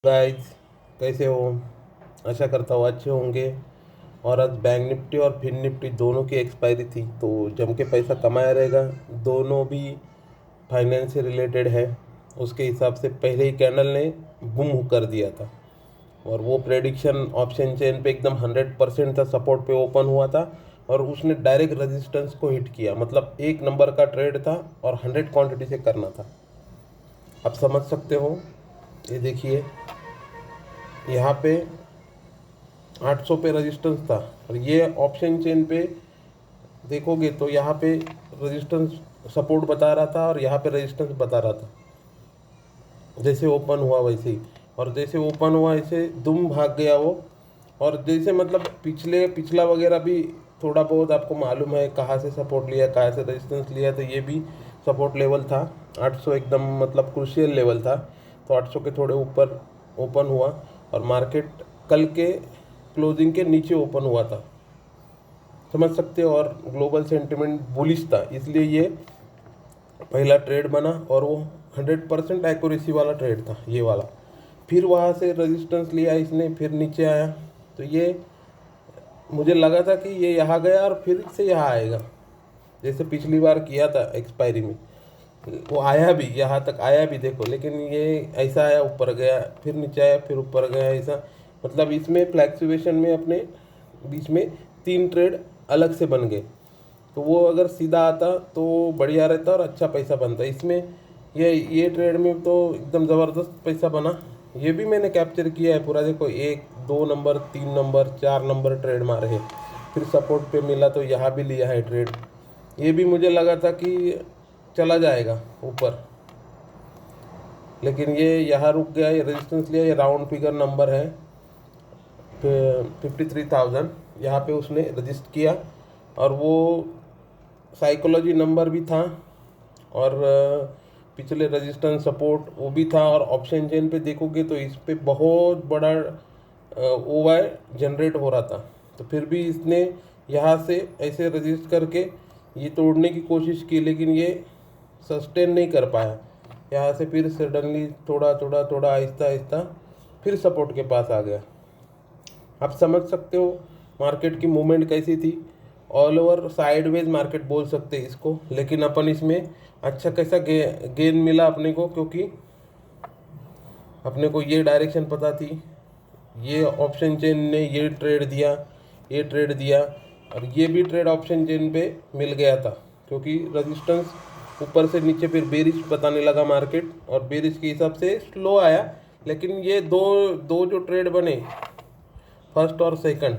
Guys, कैसे हो? आशा करता हूँ अच्छे होंगे। और आज बैंक निफ्टी और फिन निफ्टी दोनों की एक्सपायरी थी, तो जम के पैसा कमाया रहेगा। दोनों भी फाइनेंस से रिलेटेड है। उसके हिसाब से पहले ही कैंडल ने बूम कर दिया था, और वो प्रेडिक्शन ऑप्शन चेन पे एकदम 100% था। सपोर्ट पे ओपन हुआ था और उसने डायरेक्ट रेजिस्टेंस को हिट किया। मतलब एक नंबर का ट्रेड था और 100 क्वांटिटी से करना था। आप समझ सकते हो। ये देखिए, यहाँ पे 800 पे रेजिस्टेंस था, और ये ऑप्शन चेन पे देखोगे तो यहाँ पे रेजिस्टेंस सपोर्ट बता रहा था और यहाँ पे रेजिस्टेंस बता रहा था। जैसे ओपन हुआ वैसे ही, और जैसे ओपन हुआ ऐसे दुम भाग गया वो। और जैसे मतलब पिछला वगैरह भी थोड़ा बहुत आपको मालूम है, कहाँ से सपोर्ट लिया कहाँ से रेजिस्टेंस लिया। तो ये भी सपोर्ट लेवल था 800, एकदम मतलब क्रूशियल लेवल था। तो 800 के थोड़े ऊपर ओपन हुआ, और मार्केट कल के क्लोजिंग के नीचे ओपन हुआ था, समझ सकते हो। और ग्लोबल सेंटिमेंट बुलिश था, इसलिए ये पहला ट्रेड बना, और वो 100% एक्यूरेसी वाला ट्रेड था ये वाला। फिर वहाँ से रेजिस्टेंस लिया इसने, फिर नीचे आया। तो ये मुझे लगा था कि ये यहाँ गया और फिर से यहाँ आएगा, जैसे पिछली बार किया था एक्सपायरी में। वो आया भी, यहाँ तक आया भी देखो, लेकिन ये ऐसा आया, ऊपर गया फिर नीचे आया फिर ऊपर गया, ऐसा। मतलब इसमें फ्लैक्चुएशन में अपने बीच में 3 ट्रेड अलग से बन गए। तो वो अगर सीधा आता तो बढ़िया रहता और अच्छा पैसा बनता। इसमें ये ट्रेड में तो एकदम ज़बरदस्त पैसा बना। ये भी मैंने कैप्चर किया है पूरा। देखो, 1 2 नंबर 3 नंबर 4 नंबर ट्रेड मारे हैं। फिर सपोर्ट पे मिला तो यहाँ भी लिया है ट्रेड। ये भी मुझे लगा था कि चला जाएगा ऊपर, लेकिन ये यहाँ रुक गया। ये रेजिस्टेंस लिया, ये राउंड फिगर नंबर है 53,000। यहाँ पे उसने रजिस्ट किया, और वो साइकोलॉजी नंबर भी था, और पिछले रेजिस्टेंस सपोर्ट वो भी था। और ऑप्शन चेन पे देखोगे तो इस पे बहुत बड़ा OY जनरेट हो रहा था। तो फिर भी इसने यहाँ से ऐसे रजिस्ट करके ये तोड़ने की कोशिश की, लेकिन ये सस्टेन नहीं कर पाया। यहाँ से फिर सडनली थोड़ा थोड़ा थोड़ा आहिस्ता आहिस्ता फिर सपोर्ट के पास आ गया। आप समझ सकते हो मार्केट की मूवमेंट कैसी थी। ऑल ओवर साइडवेज मार्केट बोल सकते हैं इसको, लेकिन अपन इसमें अच्छा कैसा गेन मिला अपने को, क्योंकि अपने को ये डायरेक्शन पता थी। ये ऑप्शन चेन ने ये ट्रेड दिया, और ये भी ट्रेड ऑप्शन चेन पे मिल गया था, क्योंकि रेजिस्टेंस ऊपर से नीचे फिर बेरिश बताने लगा मार्केट, और बेरिश के हिसाब से स्लो आया। लेकिन ये दो दो जो ट्रेड बने, फर्स्ट और सेकंड,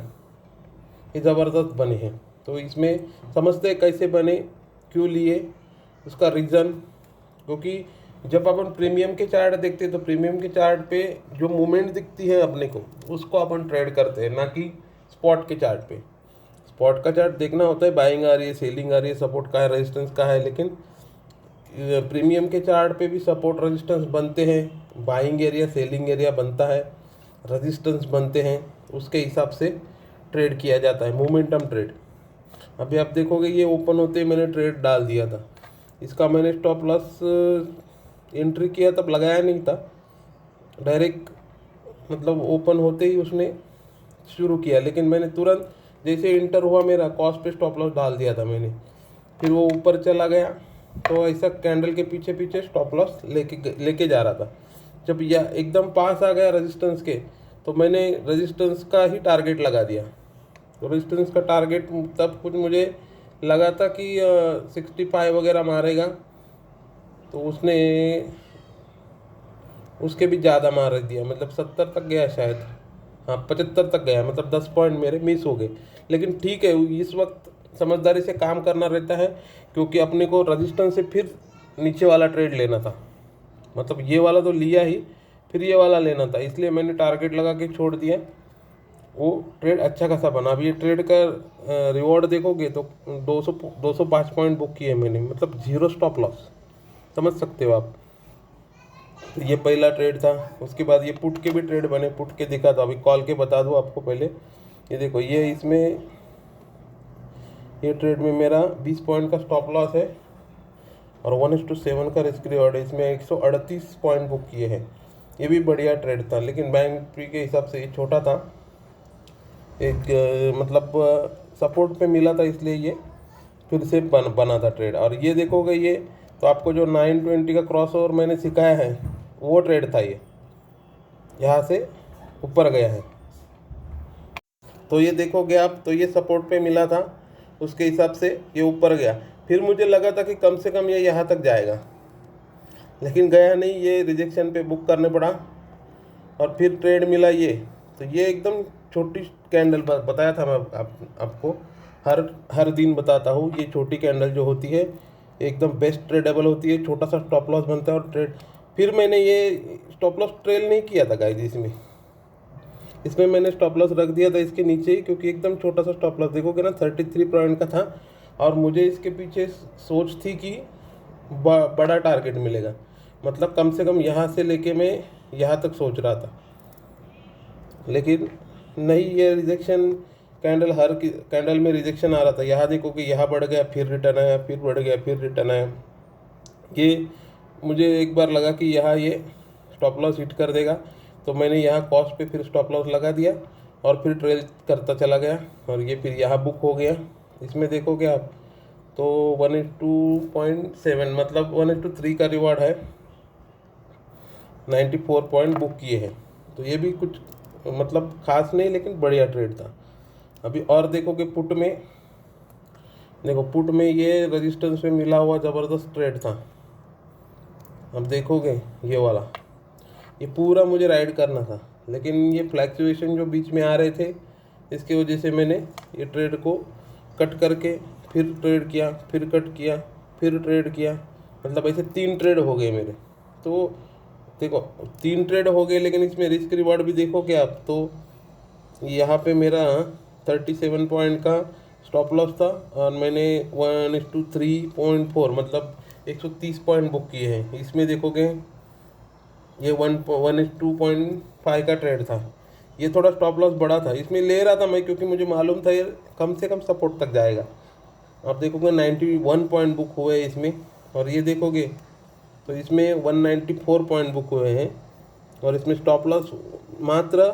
ये ज़बरदस्त बने हैं। तो इसमें समझते हैं कैसे बने, क्यों लिए, उसका रीज़न। क्योंकि जब अपन प्रीमियम के चार्ट देखते हैं तो प्रीमियम के चार्ट पे जो मूवमेंट दिखती है अपने को, उसको अपन ट्रेड करते हैं, ना कि स्पॉट के चार्ट पे। स्पॉट का चार्ट देखना होता है, बाइंग आ रही है सेलिंग आ रही है, सपोर्ट का है रेजिस्टेंस का है। लेकिन प्रीमियम के चार्ट पे भी सपोर्ट रेजिस्टेंस बनते हैं, बाइंग एरिया सेलिंग एरिया बनता है, रेजिस्टेंस बनते हैं। उसके हिसाब से ट्रेड किया जाता है, मोमेंटम ट्रेड। अभी आप देखोगे ये ओपन होते ही मैंने ट्रेड डाल दिया था। इसका मैंने स्टॉप लॉस एंट्री किया तब लगाया नहीं था, डायरेक्ट मतलब ओपन होते ही उसने शुरू किया। लेकिन मैंने तुरंत जैसे इंटर हुआ मेरा कॉस्ट पे स्टॉप लॉस डाल दिया था मैंने। फिर वो ऊपर चला गया, तो ऐसा कैंडल के पीछे पीछे स्टॉप लॉस लेके जा रहा था। जब यह एकदम पास आ गया रेजिस्टेंस के, तो मैंने रेजिस्टेंस का ही टारगेट लगा दिया। तो रेजिस्टेंस का टारगेट तब कुछ मुझे लगा था कि 65 वगैरह मारेगा, तो उसने उसके भी ज़्यादा मार दिया, मतलब 70 तक गया शायद। हाँ, 75 तक गया, मतलब 10 पॉइंट मेरे मिस हो गए। लेकिन ठीक है, इस वक्त समझदारी से काम करना रहता है, क्योंकि अपने को रजिस्टेंस से फिर नीचे वाला ट्रेड लेना था। मतलब ये वाला तो लिया ही, फिर ये वाला लेना था, इसलिए मैंने टारगेट लगा के छोड़ दिया। वो ट्रेड अच्छा खासा बना। अभी ये ट्रेड का रिवॉर्ड देखोगे तो 205 पॉइंट बुक किए मैंने, मतलब जीरो स्टॉप लॉस, समझ सकते हो आप। तो ये पहला ट्रेड था। उसके बाद ये पुट के भी ट्रेड बने, पुट के दिखा था, अभी कॉल के बता दूँ आपको पहले। ये देखो, ये इसमें ये ट्रेड में मेरा 20 पॉइंट का स्टॉप लॉस है, और 1:7 का रिस्क रिवॉर्ड है। इसमें 138 पॉइंट बुक किए हैं। ये भी बढ़िया ट्रेड था, लेकिन बैंक निफ्टी के हिसाब से ये छोटा था, एक मतलब सपोर्ट पे मिला था, इसलिए ये फिर से बना था ट्रेड। और ये देखोगे ये, तो आपको जो 920 का क्रॉस ओवर मैंने सिखाया है वो ट्रेड था, ये यहाँ से ऊपर गया है। तो ये देखोगे आप, तो ये सपोर्ट पे मिला था, उसके हिसाब से ये ऊपर गया। फिर मुझे लगा था कि कम से कम ये यहाँ तक जाएगा, लेकिन गया नहीं, ये रिजेक्शन पे बुक करने पड़ा। और फिर ट्रेड मिला ये, तो ये एकदम छोटी कैंडल बताया था मैं आपको, हर दिन बताता हूँ, ये छोटी कैंडल जो होती है एकदम बेस्ट ट्रेडेबल होती है, छोटा सा स्टॉप लॉस बनता है और ट्रेड। फिर मैंने ये स्टॉप लॉस ट्रेल नहीं किया था गाइस, इसमें मैंने स्टॉप लॉस रख दिया था इसके नीचे ही, क्योंकि एकदम छोटा सा स्टॉप लॉस देखोगे ना 33 पॉइंट का था, और मुझे इसके पीछे सोच थी कि बड़ा टारगेट मिलेगा, मतलब कम से कम यहाँ से लेके मैं यहाँ तक सोच रहा था। लेकिन नहीं, ये रिजेक्शन कैंडल, हर कैंडल में रिजेक्शन आ रहा था। यहाँ देखो कि यहाँ बढ़ गया, फिर रिटर्न आया, फिर बढ़ गया, फिर रिटर्न आया। ये मुझे एक बार लगा कि यहाँ ये स्टॉप लॉस हिट कर देगा, तो मैंने यहाँ कॉस्ट पे फिर स्टॉप लॉस लगा दिया और फिर ट्रेल करता चला गया, और ये फिर यहाँ बुक हो गया। इसमें देखोगे आप तो 1:2.7 मतलब 1:3 का रिवॉर्ड है, 94 पॉइंट बुक किए हैं। तो ये भी कुछ मतलब खास नहीं, लेकिन बढ़िया ट्रेड था। अभी और देखोगे पुट में, देखो पुट में ये रेजिस्टेंस में मिला हुआ ज़बरदस्त ट्रेड था। अब देखोगे ये वाला, ये पूरा मुझे राइड करना था, लेकिन ये फ्लैक्चुएशन जो बीच में आ रहे थे, इसकी वजह से मैंने ये ट्रेड को कट करके फिर ट्रेड किया, फिर कट किया, फिर ट्रेड किया, मतलब ऐसे 3 ट्रेड हो गए मेरे। तो देखो 3 ट्रेड हो गए, लेकिन इसमें रिस्क रिवार्ड भी देखोगे आप, तो यहाँ पे मेरा 37 पॉइंट का स्टॉप लॉस था, और मैंने 1:3.4 मतलब 130 पॉइंट बुक किए हैं। इसमें देखोगे ये 1:2.5 का ट्रेड था, ये थोड़ा स्टॉप लॉस बड़ा था, इसमें ले रहा था मैं, क्योंकि मुझे मालूम था ये कम से कम सपोर्ट तक जाएगा। आप देखोगे 91 पॉइंट बुक हुए इसमें, और ये देखोगे तो इसमें 194 पॉइंट बुक हुए हैं, और इसमें स्टॉप लॉस मात्र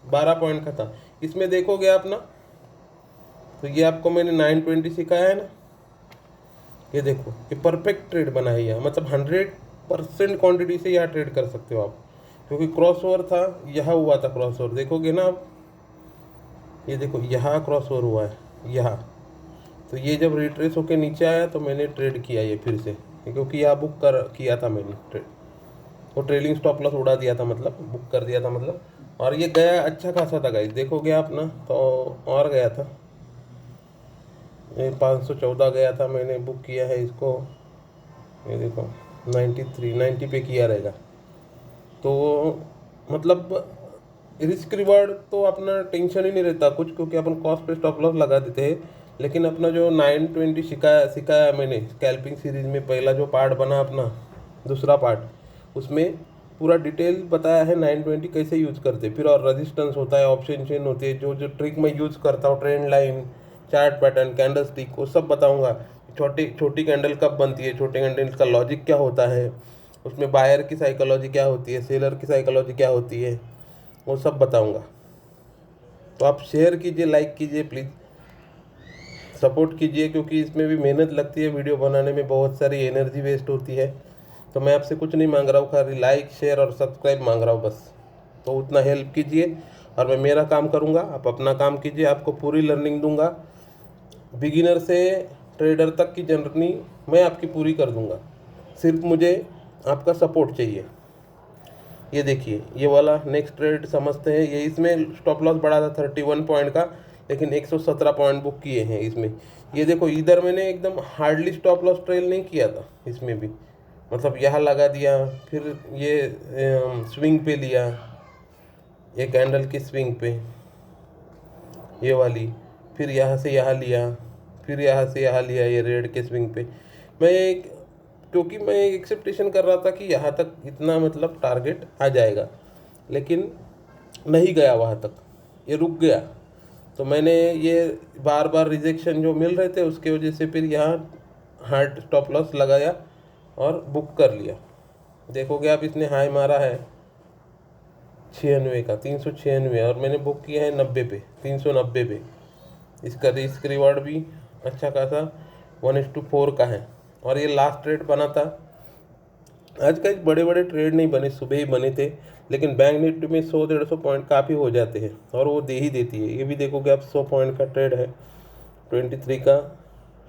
12 पॉइंट का था। इसमें देखोगे आप ना, तो ये आपको मैंने 920 सिखाया है ना, ये देखो ये परफेक्ट ट्रेड बना है यहाँ, मतलब 100% क्वांटिटी से यहाँ ट्रेड कर सकते हो आप, क्योंकि क्रॉस ओवर था, यहाँ हुआ था क्रॉस ओवर, देखोगे ना आप, ये देखो यहाँ क्रॉस ओवर हुआ है यहाँ, तो ये जब रिट्रेस होके नीचे आया तो मैंने ट्रेड किया ये फिर से, क्योंकि यहाँ बुक कर किया था मैंने ट्रेड, वो ट्रेलिंग स्टॉप लॉस उड़ा दिया था, मतलब बुक कर दिया था मतलब। और ये गया अच्छा खासा था गाइस, देखोगे आप ना, तो और गया था, ये 514 गया था, मैंने बुक किया है इसको, ये देखो 90 पे किया रहेगा। तो मतलब रिस्क रिवार्ड तो अपना टेंशन ही नहीं रहता कुछ, क्योंकि अपन कॉस्ट पे स्टॉप लॉस लगा देते हैं। लेकिन अपना जो 920 सिखाया मैंने स्कैल्पिंग सीरीज में, पहला जो पार्ट बना अपना, दूसरा पार्ट, उसमें पूरा डिटेल बताया है 920 कैसे यूज़ करते, फिर और रेजिस्टेंस होता है, ऑप्शन चेन होती है, जो जो ट्रिक मैं यूज़ करता हूँ, trend line, chart pattern, candle stick, वो सब बताऊँगा। छोटी कैंडल कब बनती है, छोटे कैंडल का लॉजिक क्या होता है, उसमें बायर की साइकोलॉजी क्या होती है, सेलर की साइकोलॉजी क्या होती है, वो सब बताऊँगा। तो आप शेयर कीजिए, लाइक कीजिए प्लीज़, सपोर्ट कीजिए, क्योंकि इसमें भी मेहनत लगती है, वीडियो बनाने में बहुत सारी एनर्जी वेस्ट होती है। तो मैं आपसे कुछ नहीं मांग रहा हूँ, खाली लाइक शेयर और सब्सक्राइब मांग रहा हूँ बस। तो उतना हेल्प कीजिए, और मैं मेरा काम करूँगा, आप अपना काम कीजिए, आपको पूरी लर्निंग दूंगा, बिगिनर से ट्रेडर तक की जर्नी मैं आपकी पूरी कर दूंगा। सिर्फ मुझे आपका सपोर्ट चाहिए। ये देखिए ये वाला नेक्स्ट ट्रेड समझते हैं, ये इसमें स्टॉप लॉस बढ़ा था 31 पॉइंट का, लेकिन 117 पॉइंट बुक किए हैं इसमें। ये देखो इधर मैंने एकदम हार्डली स्टॉप लॉस ट्रेल नहीं किया था इसमें भी, मतलब यहाँ लगा दिया, फिर ये स्विंग पे लिया, ये कैंडल की स्विंग पे ये वाली, फिर यहाँ से यहाँ लिया, फिर यहाँ से यहाँ लिया, ये रेड के स्विंग पे। क्योंकि मैं एक्सेप्टेशन कर रहा था कि यहाँ तक इतना मतलब टारगेट आ जाएगा, लेकिन नहीं गया वहाँ तक, ये रुक गया। तो मैंने ये बार बार रिजेक्शन जो मिल रहे थे उसके वजह से फिर यहाँ हार्ड स्टॉप लॉस लगाया और बुक कर लिया। देखोगे आप इसने हाई मारा है, 96 का, 396, और मैंने बुक किया है 90 पे, 390 पे। इसका रिस्क रिवॉर्ड भी अच्छा खासा 1:4 का है। और ये लास्ट ट्रेड बना था। आज का बड़े बड़े ट्रेड नहीं बने, सुबह ही बने थे, लेकिन बैंक निफ्टी में 100-150 पॉइंट काफ़ी हो जाते हैं और वो दे ही देती है। ये भी देखोगे आप, 100 पॉइंट का ट्रेड है, 23 का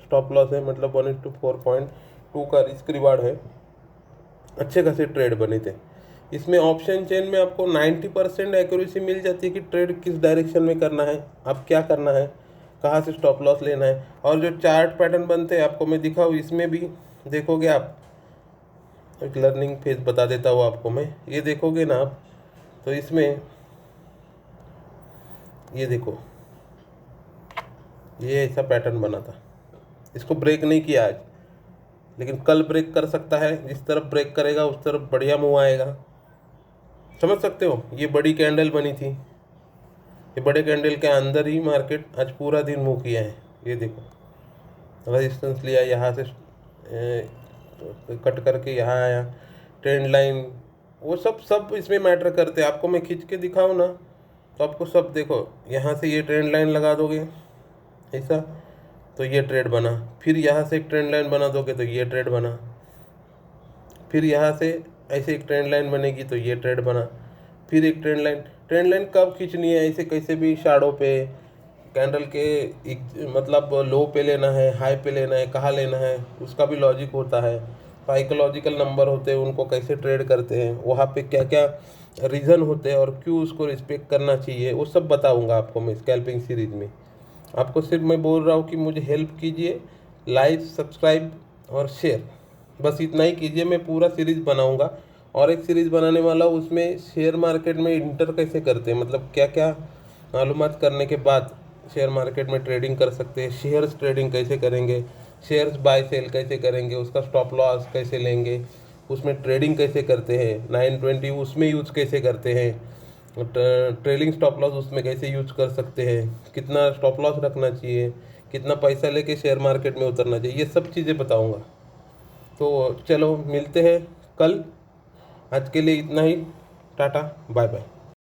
स्टॉप लॉस है, मतलब 1:4.2 का रिस्क रिवार्ड है। अच्छे खासे ट्रेड बने थे। इसमें ऑप्शन चेन में आपको 90% एक्यूरेसी मिल जाती है कि ट्रेड किस डायरेक्शन में करना है, आप क्या करना है, कहाँ से स्टॉप लॉस लेना है। और जो चार्ट पैटर्न बनते हैं आपको मैं दिखाऊँ, इसमें भी देखोगे आप, एक लर्निंग फेज बता देता हूँ आपको मैं। ये देखोगे ना आप, तो इसमें ये देखो, ये ऐसा पैटर्न बना था। इसको ब्रेक नहीं किया आज, लेकिन कल ब्रेक कर सकता है। जिस तरफ ब्रेक करेगा उस तरफ बढ़िया मूव आएगा, समझ सकते हो। ये बड़ी कैंडल बनी थी, ये बड़े कैंडल के अंदर ही मार्केट आज पूरा दिन मूव किया है। ये देखो, रेजिस्टेंस लिया, यहाँ से कट करके यहाँ आया, ट्रेंड लाइन, वो सब इसमें मैटर करते हैं। आपको मैं खींच के दिखाऊँ ना, तो आपको सब देखो, यहाँ से ये ट्रेंड लाइन लगा दोगे ऐसा, तो ये ट्रेड बना। फिर यहाँ से एक ट्रेंड लाइन बना दोगे तो ये ट्रेड बना। फिर यहाँ से ऐसे एक ट्रेंड लाइन बनेगी तो ये ट्रेड बना। फिर एक ट्रेंड लाइन कब खींचनी है, ऐसे कैसे भी शैडो पे, कैंडल के मतलब लो पे लेना है, हाई पे लेना है, कहाँ लेना है, उसका भी लॉजिक होता है। साइकोलॉजिकल नंबर होते हैं, उनको कैसे ट्रेड करते हैं, वहाँ पे क्या क्या रीज़न होते हैं और क्यों उसको रिस्पेक्ट करना चाहिए, वो सब बताऊँगा आपको मैं स्कैल्पिंग सीरीज़ में। आपको सिर्फ मैं बोल रहा हूँ कि मुझे हेल्प कीजिए, लाइक, सब्सक्राइब और शेयर, बस इतना ही कीजिए। मैं पूरा सीरीज़ बनाऊंगा और एक सीरीज़ बनाने वाला हूँ, उसमें शेयर मार्केट में इंटर कैसे करते हैं, मतलब क्या क्या मालूमात करने के बाद शेयर मार्केट में ट्रेडिंग कर सकते हैं, शेयर्स ट्रेडिंग कैसे करेंगे, शेयर्स बाय सेल कैसे करेंगे, उसका स्टॉप लॉस कैसे लेंगे, उसमें ट्रेडिंग कैसे करते हैं, 920 उसमें यूज़ कैसे करते हैं, ट्रेलिंग स्टॉप लॉस उसमें कैसे यूज कर सकते हैं, कितना स्टॉप लॉस रखना चाहिए, कितना पैसा लेके शेयर मार्केट में उतरना चाहिए, ये सब चीज़ें बताऊंगा। तो चलो मिलते हैं कल, आज के लिए इतना ही, टाटा बाय बाय।